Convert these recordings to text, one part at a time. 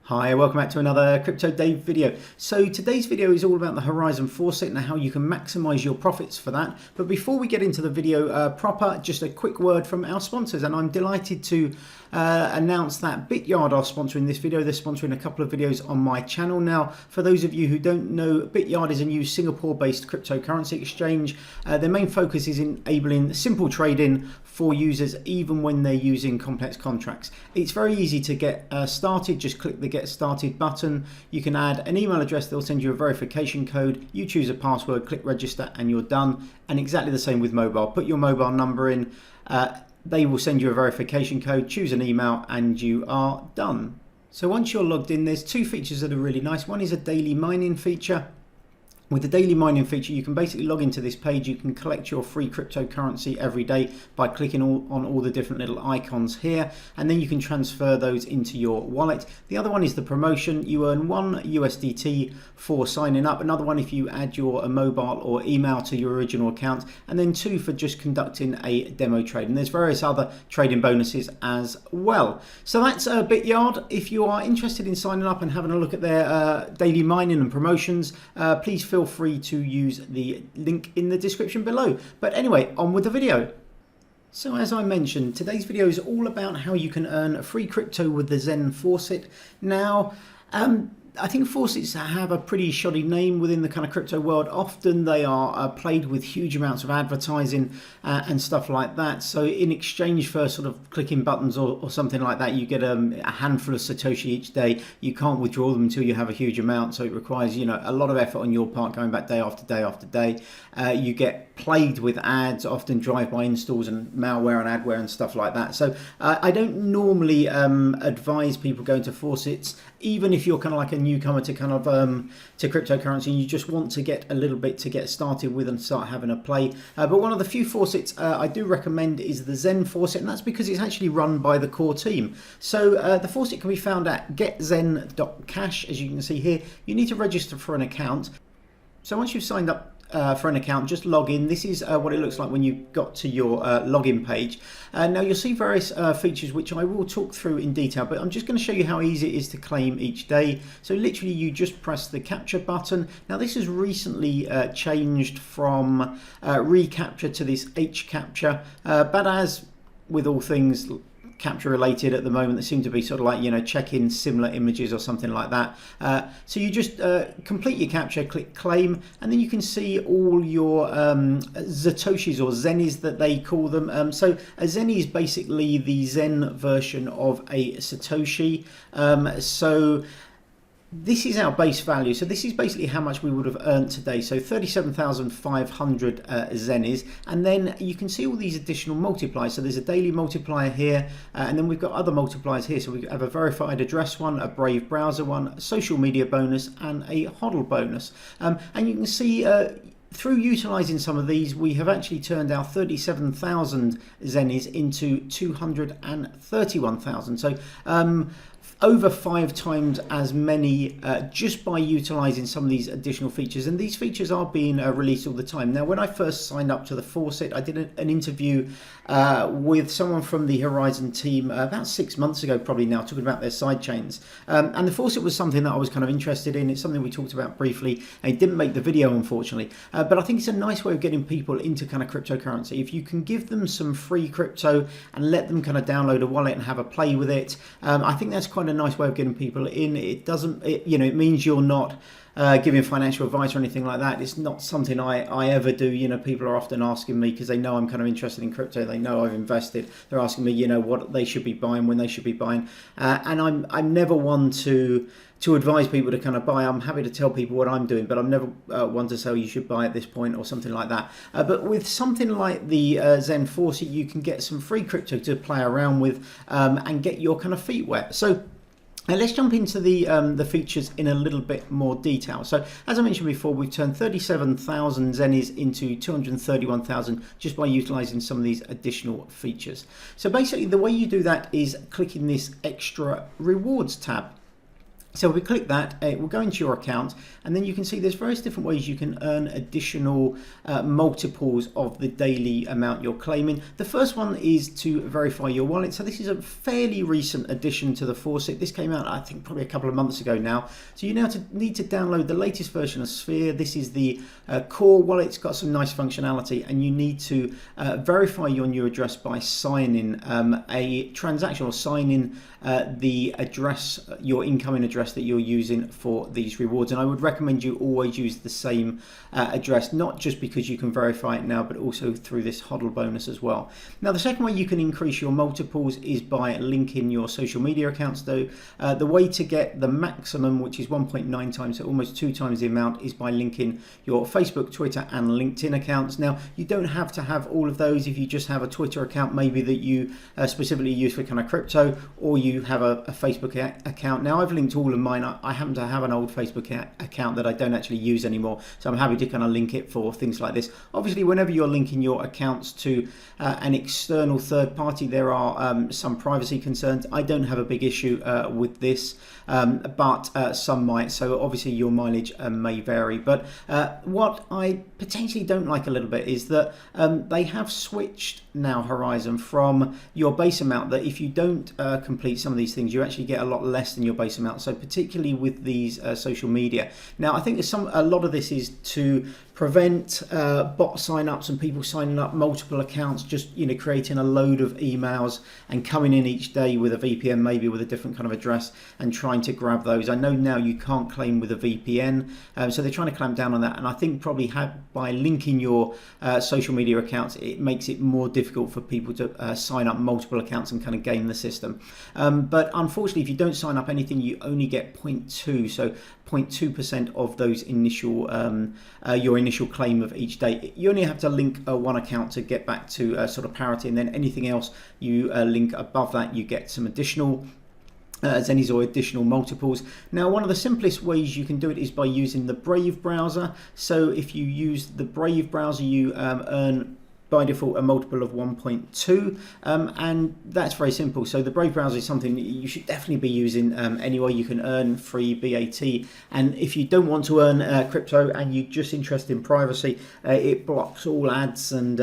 Hi, welcome back to another Crypto Dave video. So today's video is all about the Horizon Faucet and how you can maximize your profits for that. But before we get into the video proper, just a quick word from our sponsors, and I'm delighted to announce that Bityard are sponsoring this video. They're sponsoring a couple of videos on my channel. Now, for those of you who don't know, Bityard is a new Singapore-based cryptocurrency exchange. Their main focus is enabling simple trading for users even when they're using complex contracts. It's very easy to get started. Just click the Get Started button. You can add an email address. They'll send you a verification code. You choose a password, click register, and you're done. And exactly the same with mobile. Put your mobile number in. They will send you a verification code, choose an email, and you are done. So once you're logged in, there's two features that are really nice. One is a daily mining feature. With the daily mining feature, you can basically log into this page. You can collect your free cryptocurrency every day by clicking on all the different little icons here, and then you can transfer those into your wallet. The other one is the promotion. You earn 1 USDT for signing up, another one if you add your mobile or email to your original account, and then 2 for just conducting a demo trade. And there's various other trading bonuses as well. So that's Bityard. If you are interested in signing up and having a look at their daily mining and promotions, please feel free to use the link in the description below. But anyway, on with the video. So as I mentioned, today's video is all about how you can earn free crypto with the Zen Faucet. Now, I think faucets have a pretty shoddy name within the kind of crypto world. Often they are played with huge amounts of advertising and stuff like that. So in exchange for sort of clicking buttons or something like that, you get a handful of Satoshi each day. You can't withdraw them until you have a huge amount. So it requires, a lot of effort on your part going back day after day after day. You get plagued with ads, often drive-by installs and malware and adware and stuff like that. So I don't normally advise people going to faucets, even if you're kind of like a newcomer to kind of to cryptocurrency and you just want to get a little bit to get started with and start having a play. But one of the few faucets I do recommend is the Zen Faucet, and that's because it's actually run by the core team. So the faucet can be found at getzen.cash. As you can see here, you need to register for an account. So once you've signed up for an account, just log in. This is what it looks like when you got to your login page. Now you'll see various features which I will talk through in detail, but I'm just going to show you how easy it is to claim each day. So literally you just press the capture button. Now this has recently changed from reCAPTCHA to this HCAPTCHA, but as with all things capture related at the moment, there seem to be sort of like, check in similar images or something like that. So you just complete your capture, click claim, and then you can see all your Satoshis or Zenis that they call them. So a Zeni is basically the Zen version of a Satoshi. So this is our base value. So this is basically how much we would have earned today. So 37,500 Zenis. And then you can see all these additional multipliers. So there's a daily multiplier here. And then we've got other multipliers here. So we have a verified address one, a Brave browser one, a social media bonus, and a HODL bonus. And you can see through utilizing some of these, we have actually turned our 37,000 Zenis into 231,000. So over 5 times as many just by utilizing some of these additional features, and these features are being released all the time. Now when I first signed up to the faucet, I did an interview with someone from the Horizon team about 6 months ago probably now, talking about their side chains, and the faucet was something that I was kind of interested in. It's something we talked about briefly, and it didn't make the video unfortunately, but I think it's a nice way of getting people into kind of cryptocurrency. If you can give them some free crypto and let them kind of download a wallet and have a play with it, I think that's quite a nice way of getting people in. It doesn't, it means you're not giving financial advice or anything like that. It's not something I ever do. People are often asking me, because they know I'm kind of interested in crypto, they know I've invested, they're asking me what they should be buying, when they should be buying, and I'm never one to advise people to kind of buy. I'm happy to tell people what I'm doing, but I'm never one to say you should buy at this point or something like that. But with something like the Zen Faucet, you can get some free crypto to play around with and get your kind of feet wet. So let's jump into the features in a little bit more detail. So as I mentioned before, we've turned 37,000 Zenis into 231,000 just by utilizing some of these additional features. So basically the way you do that is clicking this extra rewards tab. So we click that, it will go into your account, and then you can see there's various different ways you can earn additional multiples of the daily amount you're claiming. The first one is to verify your wallet. So this is a fairly recent addition to the Faucet. This came out, I think, probably a couple of months ago now. So you now need to download the latest version of Sphere. This is the core wallet. It's got some nice functionality, and you need to verify your new address by signing a transaction, or signing the address, your incoming address that you're using for these rewards. And I would recommend you always use the same address, not just because you can verify it now, but also through this HODL bonus as well. Now, the second way you can increase your multiples is by linking your social media accounts, though. The way to get the maximum, which is 1.9 times, so almost 2 times the amount, is by linking your Facebook, Twitter and LinkedIn accounts. Now, you don't have to have all of those. If you just have a Twitter account maybe that you specifically use for kind of crypto, or you have a Facebook account. Now, I've linked all of mine. I happen to have an old Facebook account that I don't actually use anymore, so I'm happy to kind of link it for things like this. Obviously, whenever you're linking your accounts to an external third party, there are some privacy concerns. I don't have a big issue with this, but some might, so obviously your mileage may vary. But what I potentially don't like a little bit is that they have switched now, Horizon, from your base amount, that if you don't complete some of these things, you actually get a lot less than your base amount. So particularly with these social media. Now, I think a lot of this is to prevent bot sign-ups and people signing up multiple accounts, just creating a load of emails and coming in each day with a VPN, maybe with a different kind of address, and trying to grab those. I know now you can't claim with a VPN, so they're trying to clamp down on that. And I think probably by linking your social media accounts, it makes it more difficult for people to sign up multiple accounts and kind of game the system. But unfortunately, if you don't sign up anything, you only get 0.2, so 0.2% of those initial your initial claim of each day. You only have to link one account to get back to sort of parity, and then anything else you link above that, you get some additional zennies or additional multiples. Now, one of the simplest ways you can do it is by using the Brave browser. So if you use the Brave browser, you earn by default a multiple of 1.2, and that's very simple. So the Brave browser is something that you should definitely be using anyway. You can earn free BAT, and if you don't want to earn crypto and you're just interested in privacy, it blocks all ads and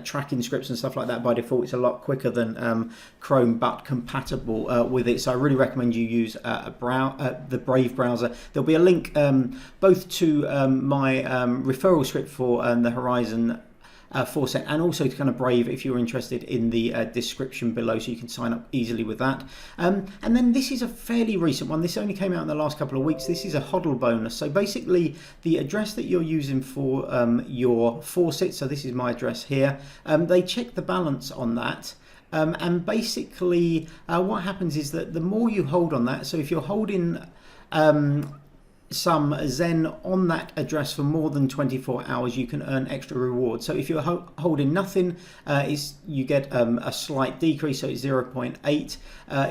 tracking scripts and stuff like that by default. It's a lot quicker than Chrome, but compatible with it. So I really recommend you use the Brave browser. There'll be a link both to my referral script for the Horizon Faucet, and also to kind of Brave if you're interested, in the description below, so you can sign up easily with that. And then this is a fairly recent one. This only came out in the last couple of weeks. This is a HODL bonus. So basically, the address that you're using for your Faucet, so this is my address here, they check the balance on that. And basically what happens is that the more you hold on that, so if you're holding some Zen on that address for more than 24 hours, you can earn extra rewards. So if you're holding nothing, you get a slight decrease, so it's 0.8.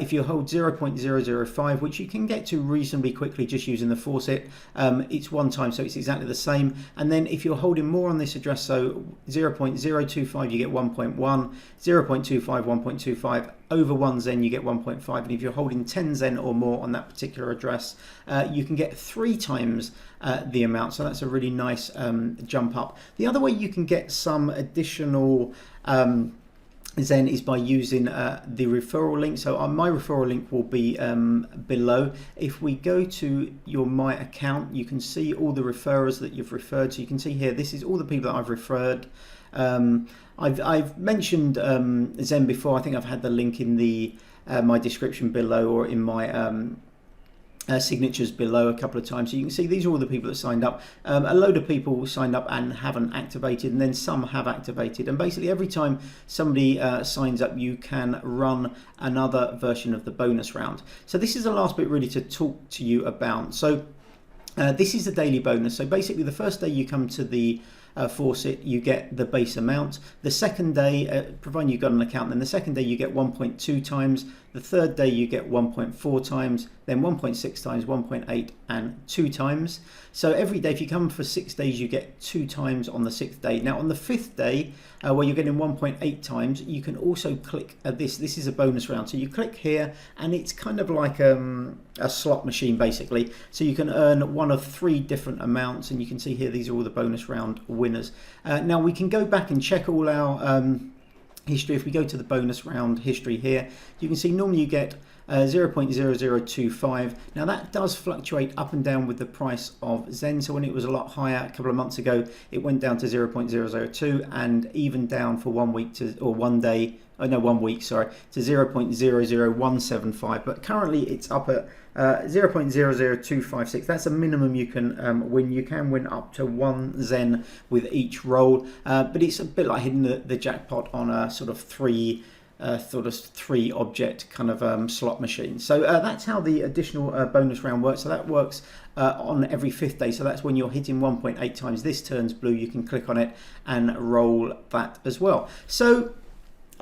If you hold 0.005, which you can get to reasonably quickly just using the Faucet, it's 1 time, so it's exactly the same. And then if you're holding more on this address, so 0.025, you get 1.1, 0.25, 1.25, over 1 Zen you get 1.5, and if you're holding 10 Zen or more on that particular address, you can get 3 times the amount. So that's a really nice jump up. The other way you can get some additional Zen is by using the referral link. So my referral link will be below. If we go to your My Account, you can see all the referrers that you've referred. So you can see here, this is all the people that I've referred. I've mentioned Zen before. I think I've had the link in the my description below, or in my signatures below a couple of times. So you can see these are all the people that signed up. A load of people signed up and haven't activated, and then some have activated. And basically every time somebody signs up, you can run another version of the bonus round. So this is the last bit really to talk to you about. So this is the daily bonus. So basically the first day you come to the faucet, you get the base amount. The second day, providing you've got an account, then the second day you get 1.2 times. The third day you get 1.4 times, then 1.6 times, 1.8 and 2 times. So every day, if you come for 6 days, you get 2 times on the 6th day. Now on the 5th day, where you're getting 1.8 times, you can also click this. This is a bonus round. So you click here and it's kind of like a slot machine basically. So you can earn one of 3 different amounts, and you can see here these are all the bonus round winners. Now we can go back and check all our history. If we go to the bonus round history here, you can see normally you get 0.0025. Now that does fluctuate up and down with the price of Zen. So when it was a lot higher a couple of months ago, it went down to 0.002 and even down for 1 week to, or 1 day, oh no, 1 week, sorry, to 0.00175. But currently it's up at 0.00256. That's a minimum you can win. You can win up to 1 Zen with each roll, but it's a bit like hitting the jackpot on a sort of three object kind of slot machine. So that's how the additional bonus round works. So that works on every 5th day. So that's when you're hitting 1.8 times. This turns blue. You can click on it and roll that as well. So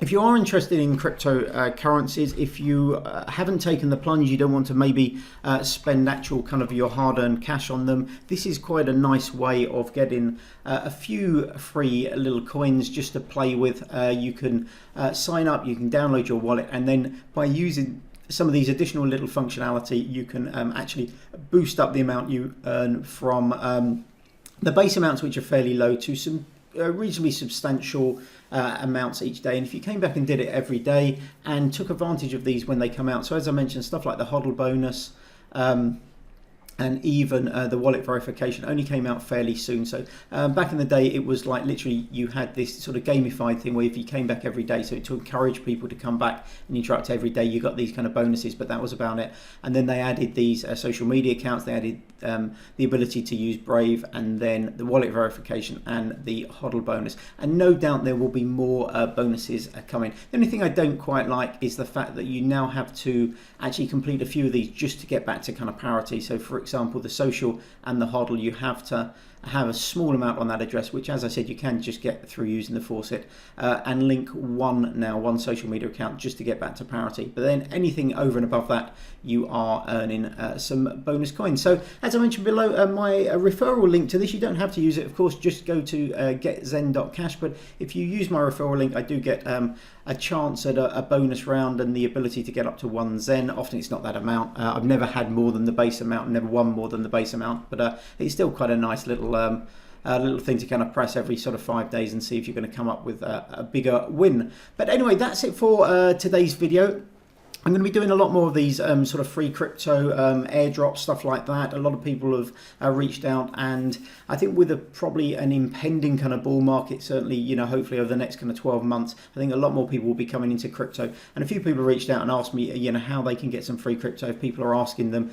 if you are interested in cryptocurrencies, if you haven't taken the plunge, you don't want to maybe spend actual kind of your hard-earned cash on them, this is quite a nice way of getting a few free little coins just to play with. You can sign up, you can download your wallet, and then by using some of these additional little functionality, you can actually boost up the amount you earn from the base amounts, which are fairly low, to some reasonably substantial amounts each day. And if you came back and did it every day and took advantage of these when they come out, so as I mentioned, stuff like the hodl bonus and even the wallet verification only came out fairly soon. So back in the day, it was like literally you had this sort of gamified thing where if you came back every day, so to encourage people to come back and interact every day, you got these kind of bonuses, but that was about it. And then they added these social media accounts, they added the ability to use Brave, and then the wallet verification and the hodl bonus. And no doubt there will be more bonuses coming. The only thing I don't quite like is the fact that you now have to actually complete a few of these just to get back to kind of parity. So for example, the social and the hodl, you have to have a small amount on that address, which, as I said, you can just get through using the faucet, and link one social media account just to get back to parity. But then anything over and above that, you are earning some bonus coins. So as I mentioned below, my referral link to this, you don't have to use it, of course, just go to getzen.cash. But if you use my referral link, I do get a chance at a bonus round and the ability to get up to 1 Zen. Often it's not that amount. I've never had more than the base amount, never won more than the base amount, but it's still quite a nice little little thing to kind of press every sort of 5 days and see if you're going to come up with a bigger win. But anyway, that's it for today's video. I'm going to be doing a lot more of these sort of free crypto airdrops, stuff like that. A lot of people have reached out, and I think with probably an impending kind of bull market, certainly, you know, hopefully over the next kind of 12 months, I think a lot more people will be coming into crypto. And a few people reached out and asked me, you know, how they can get some free crypto if people are asking them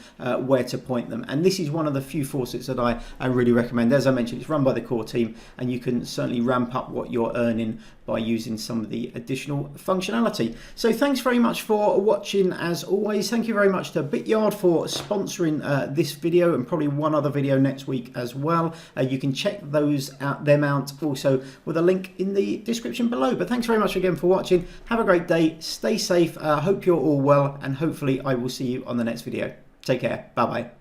where to point them. And this is one of the few faucets that I really recommend. As I mentioned, it's run by the core team, and you can certainly ramp up what you're earning by using some of the additional functionality. So thanks very much for watching. As always, thank you very much to Bityard for sponsoring this video, and probably one other video next week as well. You can check them out also with a link in the description below. But thanks very much again for watching. Have a great day, stay safe, hope you're all well, and hopefully I will see you on the next video. Take care, bye bye.